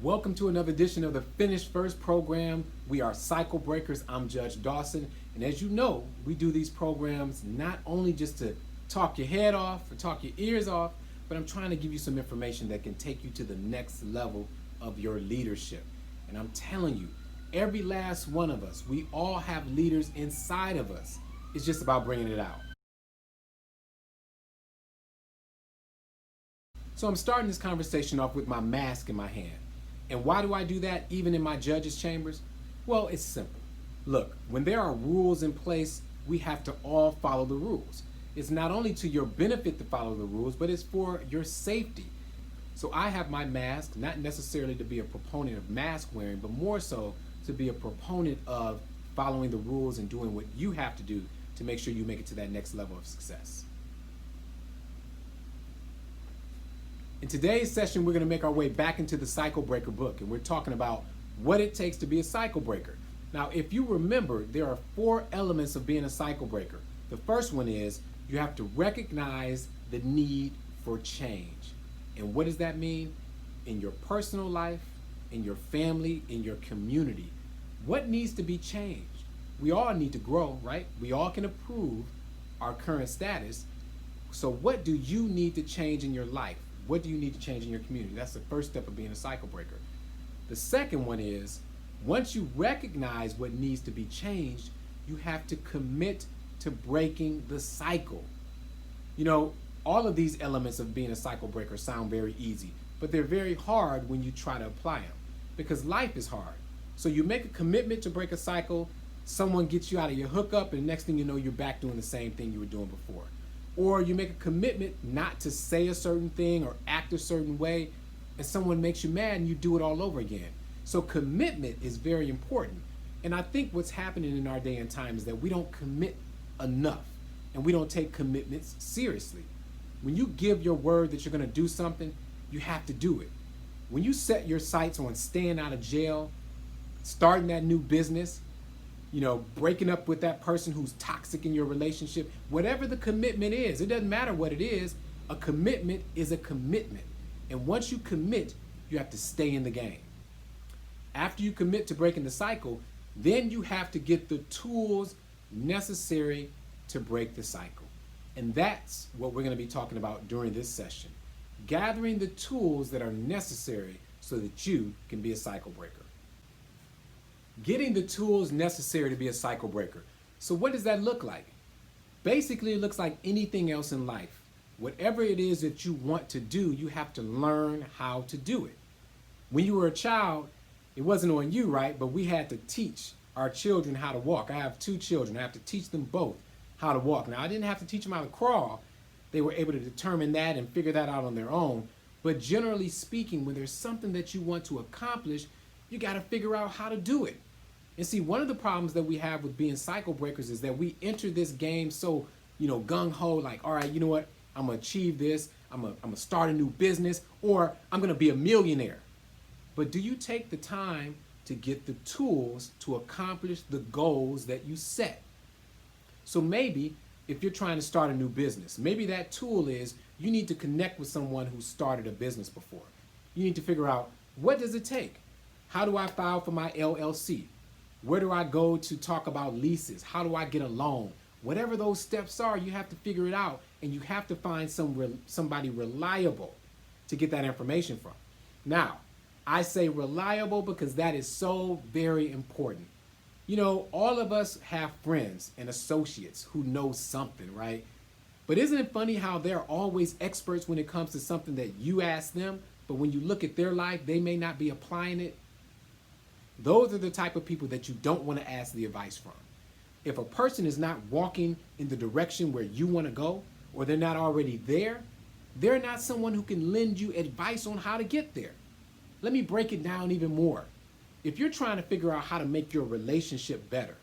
Welcome to another edition of the Finish First program. We are Cycle Breakers. I'm Judge Dawson. And as you know, we do these programs not only just to talk your head off or talk your ears off, but I'm trying to give you some information that can take you to the next level of your leadership. And I'm telling you, every last one of us, we all have leaders inside of us. It's just about bringing it out. So I'm starting this conversation off with my mask in my hand. And why do I do that even in my judges' chambers? Well, it's simple. Look, when there are rules in place, we have to all follow the rules. It's not only to your benefit to follow the rules, but it's for your safety. So I have my mask, not necessarily to be a proponent of mask wearing, but more so to be a proponent of following the rules and doing what you have to do to make sure you make it to that next level of success. In today's session, we're going to make our way back into the Cycle Breaker book, and we're talking about what it takes to be a cycle breaker. Now, if you remember, there are 4 elements of being a cycle breaker. The first one is you have to recognize the need for change. And what does that mean? In your personal life, in your family, in your community. What needs to be changed? We all need to grow, right? We all can improve our current status. So what do you need to change in your life? What do you need to change in your community? That's the first step of being a cycle breaker. The second one is, once you recognize what needs to be changed, you have to commit to breaking the cycle. You know, all of these elements of being a cycle breaker sound very easy, but they're very hard when you try to apply them because life is hard. So you make a commitment to break a cycle, someone gets you out of your hookup, and next thing you know, you're back doing the same thing you were doing before. Or you make a commitment not to say a certain thing or act a certain way, and someone makes you mad and you do it all over again. So commitment is very important. And I think what's happening in our day and time is that we don't commit enough and we don't take commitments seriously. When you give your word that you're going to do something, you have to do it. When you set your sights on staying out of jail, starting that new business, breaking up with that person who's toxic in your relationship, whatever the commitment is, it doesn't matter what it is, a commitment is a commitment. And once you commit, you have to stay in the game. After you commit to breaking the cycle, then you have to get the tools necessary to break the cycle. And that's what we're going to be talking about during this session. Gathering the tools that are necessary so that you can be a cycle breaker. Getting the tools necessary to be a cycle breaker. So what does that look like? Basically, it looks like anything else in life. Whatever it is that you want to do, you have to learn how to do it. When you were a child, it wasn't on you, right? But we had to teach our children how to walk. I have 2 children. I have to teach them both how to walk. Now, I didn't have to teach them how to crawl. They were able to determine that and figure that out on their own. But generally speaking, when there's something that you want to accomplish, you got to figure out how to do it. And see, one of the problems that we have with being cycle breakers is that we enter this game so, gung-ho, like, all right, you know what? I'm going to achieve this. I'm going to start a new business, or I'm going to be a millionaire. But do you take the time to get the tools to accomplish the goals that you set? So maybe if you're trying to start a new business, maybe that tool is you need to connect with someone who started a business before. You need to figure out, what does it take? How do I file for my LLC? Where do I go to talk about leases? How do I get a loan? Whatever those steps are, you have to figure it out, and you have to find somebody reliable to get that information from. Now, I say reliable because that is so very important. All of us have friends and associates who know something, right? But isn't it funny how they're always experts when it comes to something that you ask them, but when you look at their life, they may not be applying it? Those are the type of people that you don't want to ask the advice from. If a person is not walking in the direction where you want to go, or they're not already there, they're not someone who can lend you advice on how to get there. Let me break it down even more. If you're trying to figure out how to make your relationship better,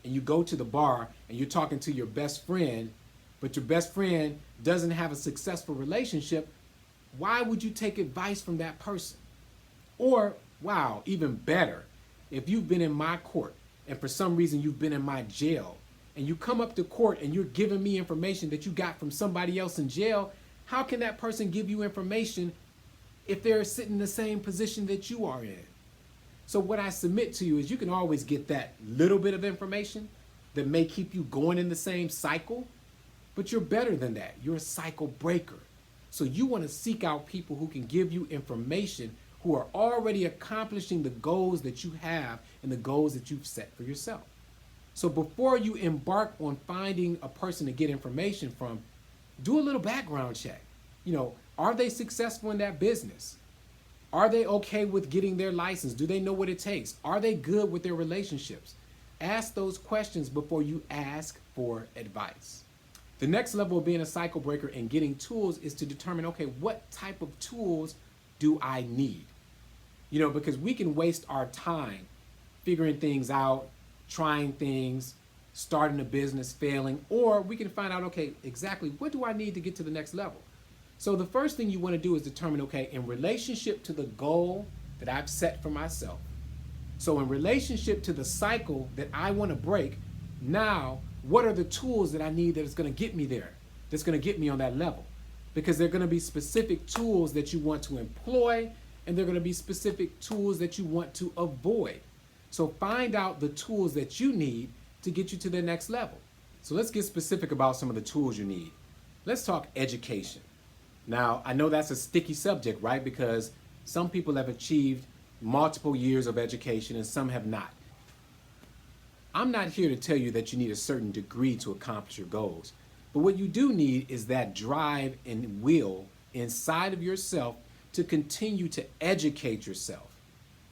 and you go to the bar and you're talking to your best friend, but your best friend doesn't have a successful relationship, why would you take advice from that person? Or, wow, even better, if you've been in my court and for some reason you've been in my jail and you come up to court and you're giving me information that you got from somebody else in jail, how can that person give you information if they're sitting in the same position that you are in. So what I submit to you is you can always get that little bit of information that may keep you going in the same cycle, but you're better than that. You're a cycle breaker. So you want to seek out people who can give you information who are already accomplishing the goals that you have and the goals that you've set for yourself. So before you embark on finding a person to get information from, do a little background check. Are they successful in that business? Are they okay with getting their license? Do they know what it takes? Are they good with their relationships? Ask those questions before you ask for advice. The next level of being a cycle breaker and getting tools is to determine, okay, what type of tools do I need? Because we can waste our time figuring things out, trying things, starting a business, failing, or we can find out, okay, exactly what do I need to get to the next level? So the first thing you want to do is determine, okay, in relationship to the goal that I've set for myself. So in relationship to the cycle that I want to break, now what are the tools that I need that is going to get me there, that's going to get me on that level? Because they're going to be specific tools that you want to employ, and they're going to be specific tools that you want to avoid. So find out the tools that you need to get you to the next level. So let's get specific about some of the tools you need. Let's talk education. Now, I know that's a sticky subject, right? Because some people have achieved multiple years of education and some have not. I'm not here to tell you that you need a certain degree to accomplish your goals, but what you do need is that drive and will inside of yourself to continue to educate yourself.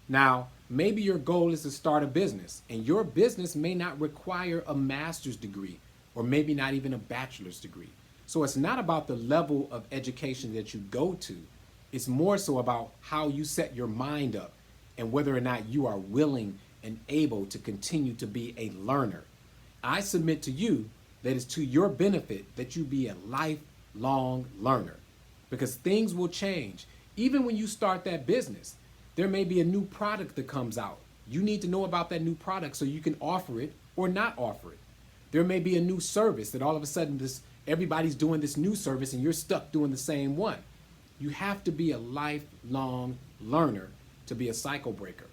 Now, maybe your goal is to start a business, and your business may not require a master's degree, or maybe not even a bachelor's degree. So it's not about the level of education that you go to. It's more so about how you set your mind up and whether or not you are willing and able to continue to be a learner. I submit to you that it's to your benefit that you be a lifelong learner, because things will change. Even when you start that business, there may be a new product that comes out. You need to know about that new product so you can offer it or not offer it. There may be a new service that all of a sudden everybody's doing this new service and you're stuck doing the same one. You have to be a lifelong learner to be a cycle breaker.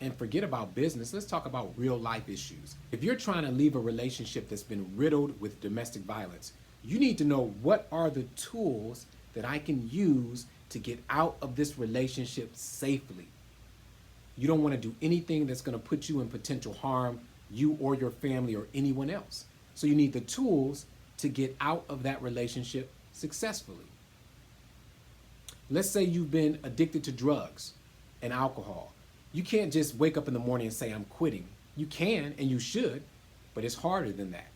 And forget about business, let's talk about real life issues. If you're trying to leave a relationship that's been riddled with domestic violence, you need to know what are the tools that I can use to get out of this relationship safely. You don't want to do anything that's going to put you in potential harm, you or your family or anyone else. So you need the tools to get out of that relationship successfully. Let's say you've been addicted to drugs and alcohol. You can't just wake up in the morning and say, I'm quitting. You can and you should, but it's harder than that.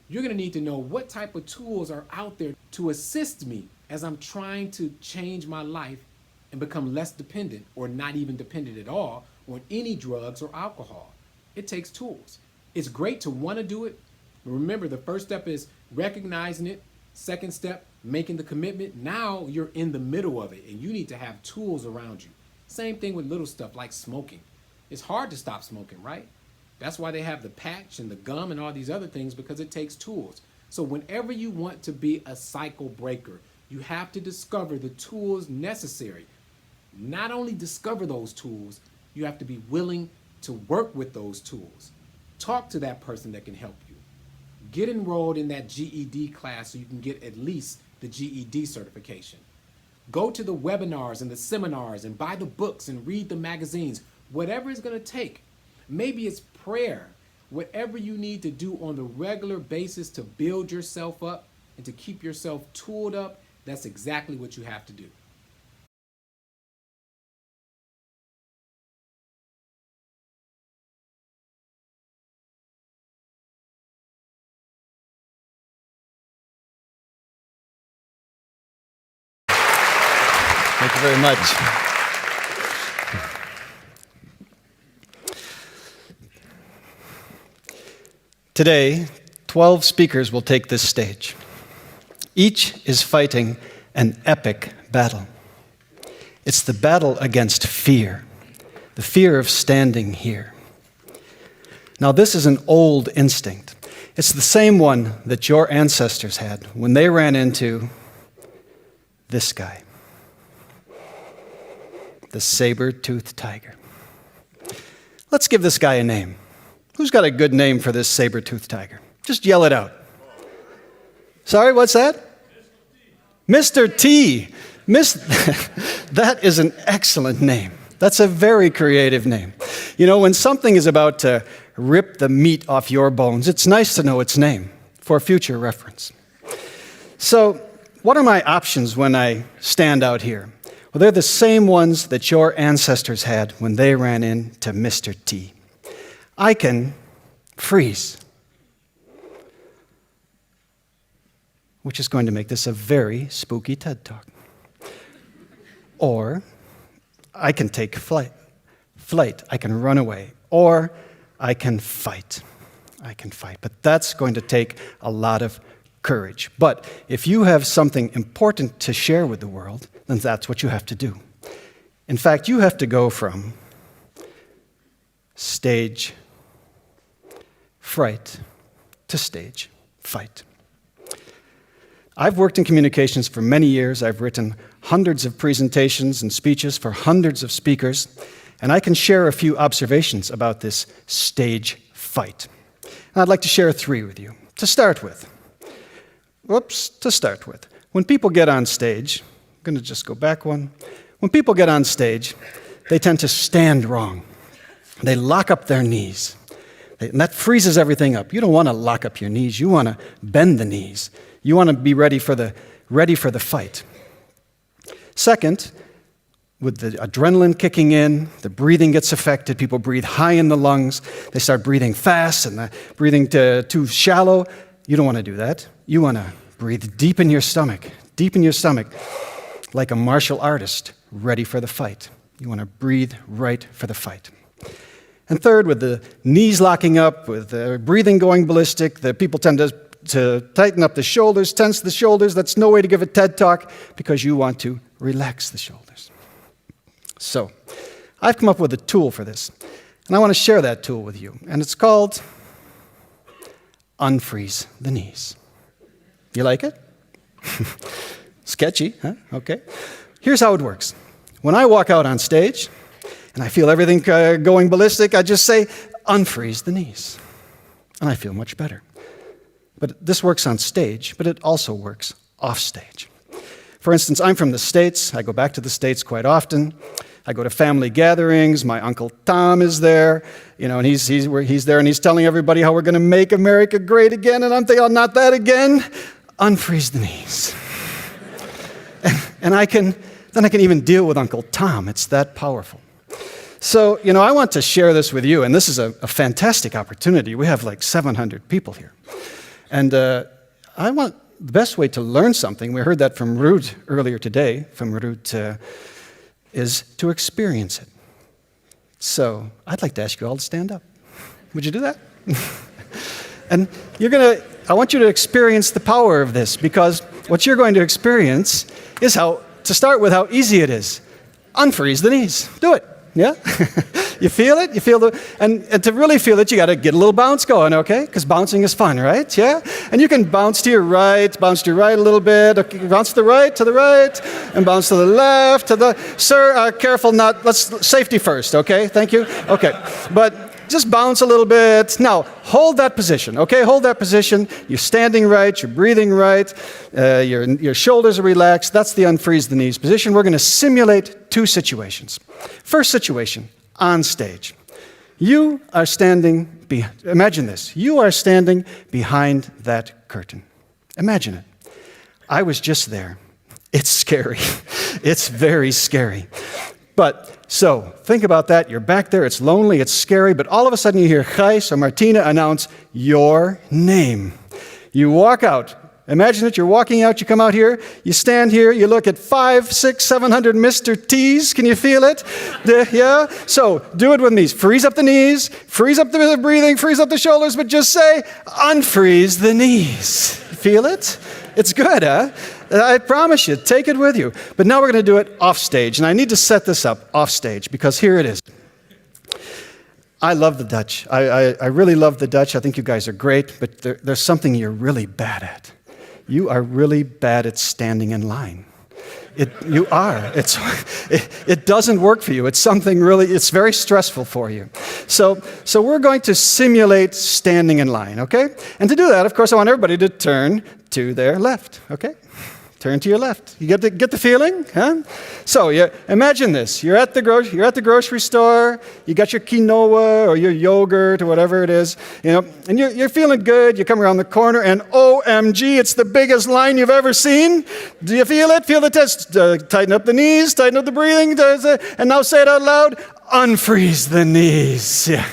You're going to need to know what type of tools are out there to assist me as I'm trying to change my life and become less dependent or not even dependent at all on any drugs or alcohol. It takes tools. It's great to want to do it. Remember, the first step is recognizing it. Second step, making the commitment. Now you're in the middle of it and you need to have tools around you. Same thing with little stuff like smoking. It's hard to stop smoking, right? That's why they have the patch and the gum and all these other things, because it takes tools. So whenever you want to be a cycle breaker, you have to discover the tools necessary. Not only discover those tools, you have to be willing to work with those tools. Talk to that person that can help you. Get enrolled in that GED class so you can get at least the GED certification. Go to the webinars and the seminars and buy the books and read the magazines, whatever it's going to take. Maybe it's prayer, whatever you need to do on the regular basis to build yourself up and to keep yourself tooled up, that's exactly what you have to do. Thank you very much. Today, 12 speakers will take this stage. Each is fighting an epic battle. It's the battle against fear, the fear of standing here. Now, this is an old instinct. It's the same one that your ancestors had when they ran into this guy. the saber-toothed tiger. Let's give this guy a name. Who's got a good name for this saber-toothed tiger? Just yell it out. Sorry, what's that? Mr. T. That is an excellent name. That's a very creative name. You know, when something is about to rip the meat off your bones, it's nice to know its name for future reference. So, what are my options when I stand out here? Well, they're the same ones that your ancestors had when they ran into Mr. T. I can freeze, which is going to make this a very spooky TED Talk. Or I can take flight. I can run away. Or I can fight. But that's going to take a lot of courage. But if you have something important to share with the world, then that's what you have to do. In fact, you have to go from stage fright to stage fight. I've worked in communications for many years. I've written hundreds of presentations and speeches for hundreds of speakers, and I can share a few observations about this stage fight. And I'd like to share 3 with you. To start with, when people get on stage, I'm going to just go back one. When people get on stage, they tend to stand wrong. They lock up their knees. And that freezes everything up. You don't want to lock up your knees. You want to bend the knees. You want to be ready for the fight. Second, with the adrenaline kicking in, the breathing gets affected. People breathe high in the lungs. They start breathing fast and breathing too shallow. You don't want to do that. You want to breathe deep in your stomach, like a martial artist ready for the fight. You want to breathe right for the fight. And third, with the knees locking up, with the breathing going ballistic, the people tend to tighten up the shoulders, tense the shoulders. That's no way to give a TED Talk because you want to relax the shoulders. So, I've come up with a tool for this, and I want to share that tool with you. And it's called Unfreeze the Knees. You like it? Sketchy, huh? Okay. Here's how it works. When I walk out on stage, and I feel everything going ballistic, I just say, unfreeze the knees. And I feel much better. But this works on stage, but it also works off stage. For instance, I'm from the States. I go back to the States quite often. I go to family gatherings. My Uncle Tom is there, and he's there, and he's telling everybody how we're going to make America great again, and I'm thinking, oh, not that again. Unfreeze the knees. and I can even deal with Uncle Tom. It's that powerful. So, I want to share this with you, and this is a fantastic opportunity. We have like 700 people here. And I want the best way to learn something, we heard that from Ruud earlier today, is to experience it. So, I'd like to ask you all to stand up. Would you do that? And I want you to experience the power of this, because what you're going to experience is how easy it is. Unfreeze the knees. Do it. Yeah? You feel it? And to really feel it, you got to get a little bounce going, okay? Because bouncing is fun, right? Yeah? And you can bounce to your right a little bit. Okay, bounce to the right, and bounce to the left, Sir, careful, safety first, okay? Thank you. Okay. But just bounce a little bit. Now, hold that position, okay? Hold that position. You're standing right, you're breathing right, your shoulders are relaxed. That's the unfreeze the knees position. We're going to simulate 2 situations. First situation, on stage. You are standing, imagine this, you are standing behind that curtain. Imagine it. I was just there. It's scary. It's very scary. So, think about that. You're back there. It's lonely. It's scary. But all of a sudden you hear Gijs or Martina announce your name. You walk out. Imagine it. You're walking out. You come out here. You stand here. You look at 500, 600, 700 Mr. T's. Can you feel it? Yeah? So, do it with me. Freeze up the knees. Freeze up the breathing. Freeze up the shoulders. But just say, unfreeze the knees. Feel it? It's good, huh? I promise you, take it with you. But now we're going to do it off stage. And I need to set this up off stage because here it is. I love the Dutch. I really love the Dutch. I think you guys are great. But there's something you're really bad at. You are really bad at standing in line. You are. It doesn't work for you. It's something really, it's very stressful for you. So we're going to simulate standing in line, okay? And to do that, of course, I want everybody to turn to their left, okay? Turn to your left. You get the feeling? Huh? So imagine this. You're at the grocery store. You got your quinoa or your yogurt or whatever it is, and you're feeling good. You come around the corner, and OMG, it's the biggest line you've ever seen. Do you feel it? Feel the test. Tighten up the knees. Tighten up the breathing. And now say it out loud. Unfreeze the knees. Yeah.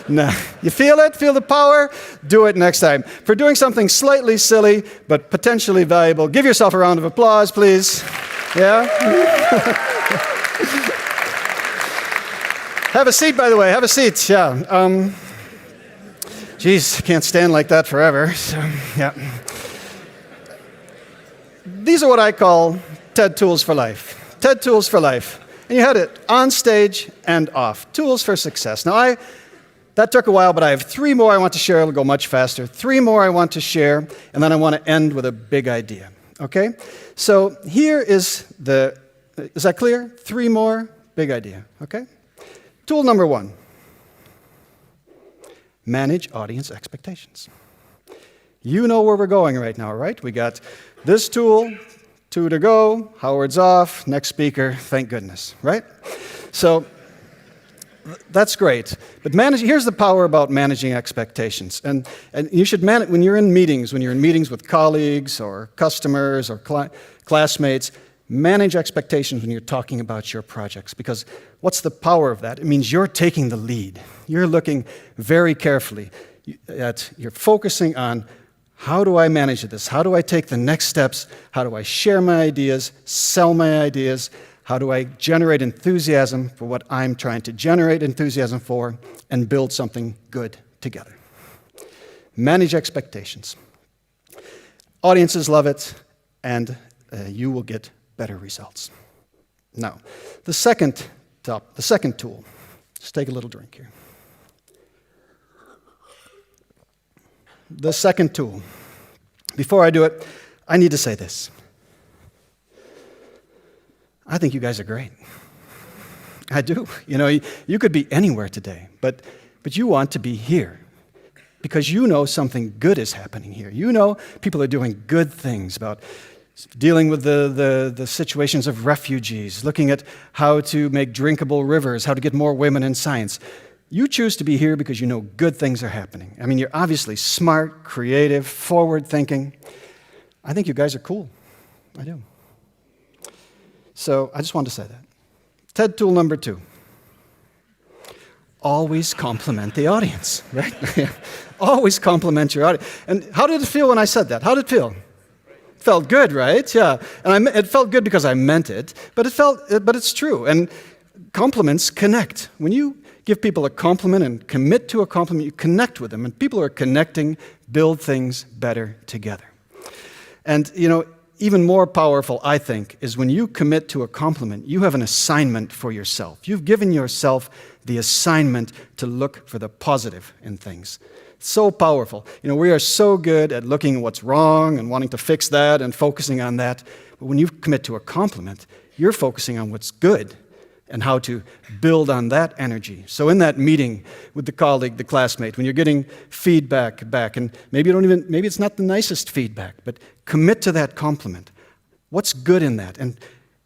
Now, you feel it? Feel the power? Do it next time. For doing something slightly silly but potentially valuable, give yourself a round of applause, please. Yeah? Have a seat, by the way. Have a seat. Yeah. Geez, can't stand like that forever. So, yeah. These are what I call TED Tools for Life. TED Tools for Life. And you had it on stage and off. Tools for success. Now, that took a while, but I have 3 more I want to share. It'll go much faster. 3 more I want to share, and then I want to end with a big idea. Okay? So here is that clear? 3 more, big idea. Okay? Tool number 1. Manage audience expectations. You know where we're going right now, right? We got this tool, 2 to go, Howard's off, next speaker, thank goodness, right? So that's great. But here's the power about managing expectations. And you should manage when you're in meetings with colleagues or customers or classmates, manage expectations when you're talking about your projects. Because what's the power of that? It means you're taking the lead. You're looking very carefully you're focusing on, how do I manage this? How do I take the next steps? How do I share my ideas, sell my ideas? How do I generate enthusiasm for what I'm trying to generate enthusiasm for and build something good together? Manage expectations. Audiences love it, and you will get better results. Now, the second tool. Just take a little drink here. The second tool. Before I do it, I need to say this. I think you guys are great. I do. You could be anywhere today, but you want to be here because you know something good is happening here. You know people are doing good things about dealing with the situations of refugees, looking at how to make drinkable rivers, how to get more women in science. You choose to be here because you know good things are happening. I mean, you're obviously smart, creative, forward-thinking. I think you guys are cool. I do. So I just wanted to say that. TED tool number 2. Always compliment the audience, right? Always compliment your audience. And how did it feel when I said that? How did it feel? It felt good, right? Yeah. And it felt good because I meant it, but it's true. And compliments connect. When you give people a compliment and commit to a compliment, you connect with them. And people who are connecting build things better together. And, even more powerful, I think, is when you commit to a compliment, you have an assignment for yourself. You've given yourself the assignment to look for the positive in things. So powerful. We are so good at looking at what's wrong and wanting to fix that and focusing on that. But when you commit to a compliment, you're focusing on what's good and how to build on that energy. So in that meeting with the colleague, the classmate, when you're getting feedback back, and maybe it's not the nicest feedback, but commit to that compliment. What's good in that?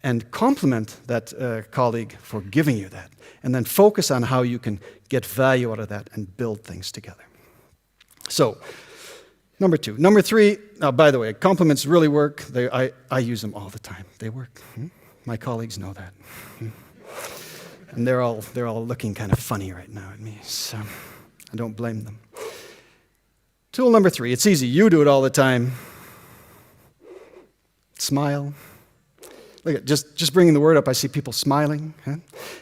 And compliment that colleague for giving you that. And then focus on how you can get value out of that and build things together. So, number 2. Number 3, by the way, compliments really work. I use them all the time. They work. My colleagues know that. And they're all looking kind of funny right now at me, so I don't blame them. Tool number 3, it's easy. You do it all the time. Smile. Look at just bringing the word up, I see people smiling. Huh?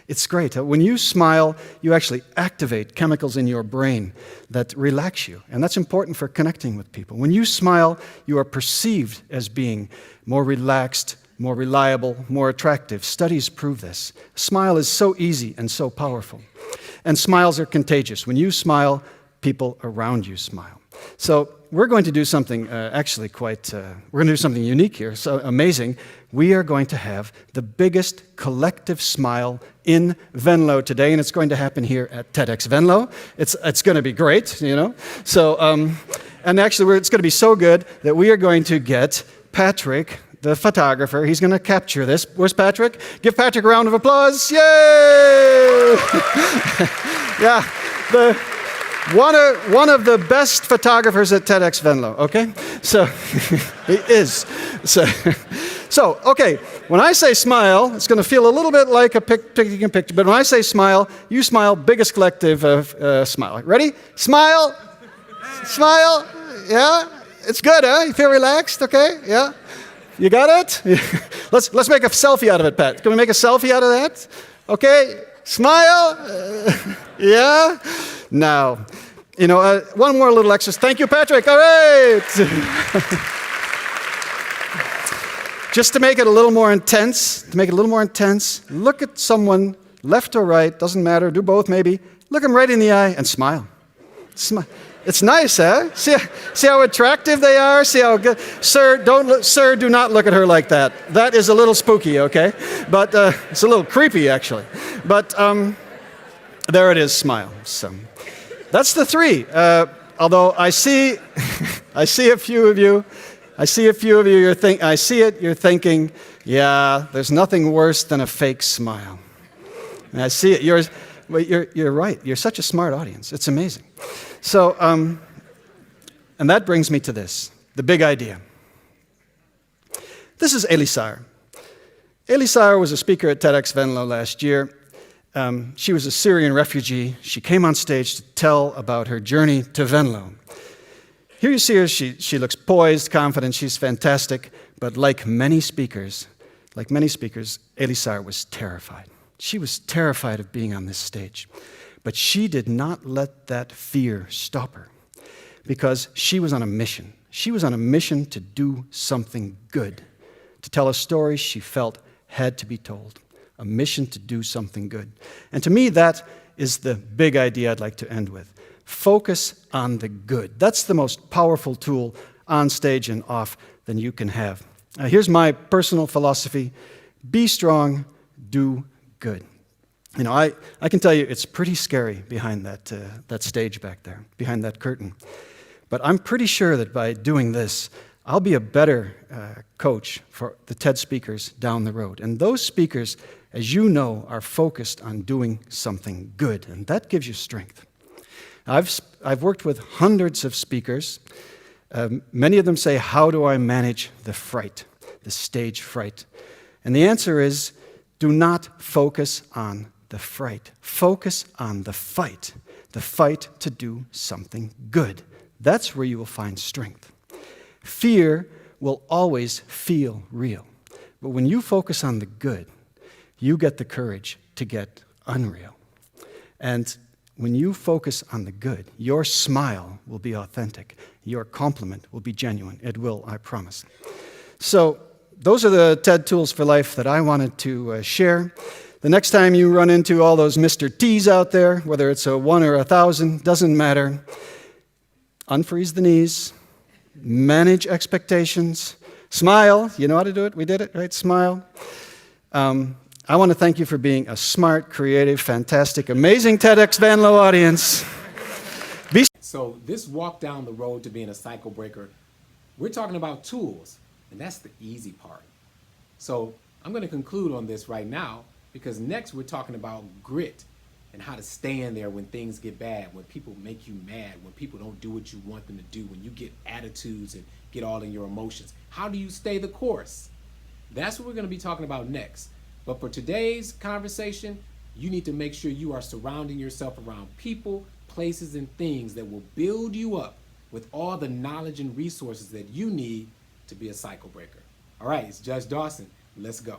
It's great. When you smile, you actually activate chemicals in your brain that relax you, and that's important for connecting with people. When you smile, you are perceived as being more relaxed, more reliable, more attractive. Studies prove this. A smile is so easy and so powerful. And smiles are contagious. When you smile, people around you smile. So we're going to do something actually quite, we're going to do something unique here, so amazing. We are going to have the biggest collective smile in Venlo today, and it's going to happen here at TEDx Venlo. It's going to be great, you know. So, and actually, it's going to be so good that we are going to get Patrick, the photographer. He's going to capture this. Where's Patrick? Give Patrick a round of applause. Yay! Yeah, one of the best photographers at TEDx Venlo, okay? So, he is. So, okay, when I say smile, it's going to feel a little bit like taking a picture, but when I say smile, you smile, biggest collective smile. Ready? Smile! Smile! Yeah? It's good, huh? You feel relaxed, okay? Yeah? You got it? Let's make a selfie out of it, Pat. Can we make a selfie out of that? Okay? Smile? Yeah? Now, you know, one more little exercise. Thank you, Patrick. All right. Just to make it a little more intense, look at someone, left or right, doesn't matter, do both maybe. Look them right in the eye and smile. Smile. It's nice, huh? See how attractive they are? See how good? Sir, do not look at her like that. That is a little spooky, okay? But it's a little creepy, actually. But there it is, smile. So that's the three. Although I see a few of you. You're thinking, yeah, there's nothing worse than a fake smile. And I see it. You're right. You're such a smart audience. It's amazing. So, and that brings me to this, the big idea. This is Elisar. Elisar was a speaker at TEDx Venlo last year. She was a Syrian refugee. She came on stage to tell about her journey to Venlo. Here you see her. She looks poised, confident. She's fantastic. But like many speakers, Elisar was terrified. She was terrified of being on this stage. But she did not let that fear stop her because she was on a mission. She was on a mission to do something good, to tell a story she felt had to be told, a mission to do something good. And to me, that is the big idea I'd like to end with. Focus on the good. That's the most powerful tool on stage and off than you can have. Here's my personal philosophy. Be strong, do good. You know, I can tell you it's pretty scary behind that stage back there, behind that curtain. But I'm pretty sure that by doing this, I'll be a better coach for the TED speakers down the road. And those speakers, as you know, are focused on doing something good, and that gives you strength. I've worked with hundreds of speakers. Many of them say, how do I manage the fright, the stage fright? And the answer is, do not focus on the fright. Focus on the fight to do something good. That's where you will find strength. Fear will always feel real. But when you focus on the good, you get the courage to get unreal. And when you focus on the good, your smile will be authentic. Your compliment will be genuine. It will, I promise. So those are the TED Tools for Life that I wanted to share. The next time you run into all those Mr. T's out there, whether it's a 1 or 1,000, doesn't matter. Unfreeze the knees. Manage expectations. Smile. You know how to do it? We did it, right? Smile. I want to thank you for being a smart, creative, fantastic, amazing TEDx Venlo audience. So this walk down the road to being a cycle breaker, we're talking about tools, and that's the easy part. So I'm going to conclude on this right now, because next we're talking about grit and how to stay in there when things get bad, when people make you mad, when people don't do what you want them to do, when you get attitudes and get all in your emotions. How do you stay the course? That's what we're going to be talking about next. But for today's conversation, you need to make sure you are surrounding yourself around people, places, and things that will build you up with all the knowledge and resources that you need to be a cycle breaker. All right, it's Judge Dawson. Let's go.